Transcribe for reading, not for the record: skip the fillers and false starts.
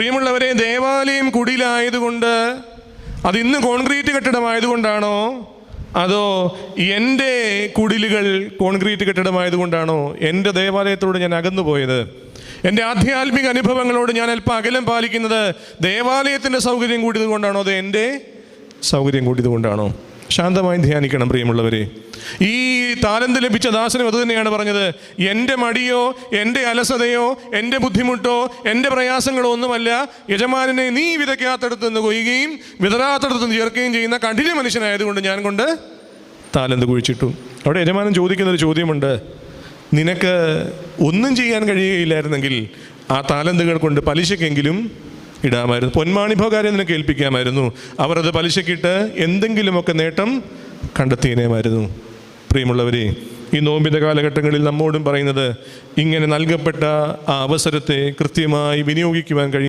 പ്രിയമുള്ളവരെ, ദേവാലയം കുടിലായതുകൊണ്ട് അത് ഇന്ന് കോൺക്രീറ്റ് കെട്ടിടമായതുകൊണ്ടാണോ, അതോ എൻ്റെ കുടിലുകൾ കോൺക്രീറ്റ് കെട്ടിടമായതുകൊണ്ടാണോ എൻ്റെ ദേവാലയത്തോട് ഞാൻ അകന്നു പോയത്? എൻ്റെ ആധ്യാത്മിക അനുഭവങ്ങളോട് ഞാൻ അല്പം അകലം പാലിക്കുന്നത് ദേവാലയത്തിൻ്റെ സൗകര്യം കൂടിയതുകൊണ്ടാണോ, അതോ എൻ്റെ സൗകര്യം കൂടിയതുകൊണ്ടാണോ? ശാന്തമായി ധ്യാനിക്കണം പ്രിയമുള്ളവരെ. ഈ താലന്ത് ലഭിച്ച ദാസനും അതുതന്നെയാണ് പറഞ്ഞത്. എൻ്റെ മടിയോ എൻ്റെ അലസതയോ എൻ്റെ ബുദ്ധിമുട്ടോ എൻ്റെ പ്രയാസങ്ങളോ ഒന്നുമല്ല യജമാനനെ നീ വിതയ്ക്കാത്തടത്ത് നിന്ന് കൊയ്യുകയും വിതറാത്തടത്ത് നിന്ന് ചേർക്കുകയും ചെയ്യുന്ന കഠിന മനുഷ്യനായതുകൊണ്ട് ഞാൻ കൊണ്ട് താലന്ത് കുഴിച്ചിട്ടു. അവിടെ യജമാനൻ ചോദിക്കുന്നൊരു ചോദ്യമുണ്ട്. നിനക്ക് ഒന്നും ചെയ്യാൻ കഴിയുകയില്ലായിരുന്നെങ്കിൽ ആ താലന്തുകൾ കൊണ്ട് പലിശക്കെങ്കിലും ഇടാമായിരുന്നു, പൊന്മാണിഭോകാരെ നിനക്ക് ഏൽപ്പിക്കാമായിരുന്നു. അവർ അത് പലിശക്കിട്ട് എന്തെങ്കിലുമൊക്കെ നേട്ടം കണ്ടെത്തിയേനേമായിരുന്നു. പ്രിയമുള്ളവരെ, ഈ നോമ്പിൻ്റെ കാലഘട്ടങ്ങളിൽ നമ്മോടും പറയുന്നത് ഇങ്ങനെ നൽകപ്പെട്ട ആ അവസരത്തെ കൃത്യമായി വിനിയോഗിക്കുവാൻ കഴിയും.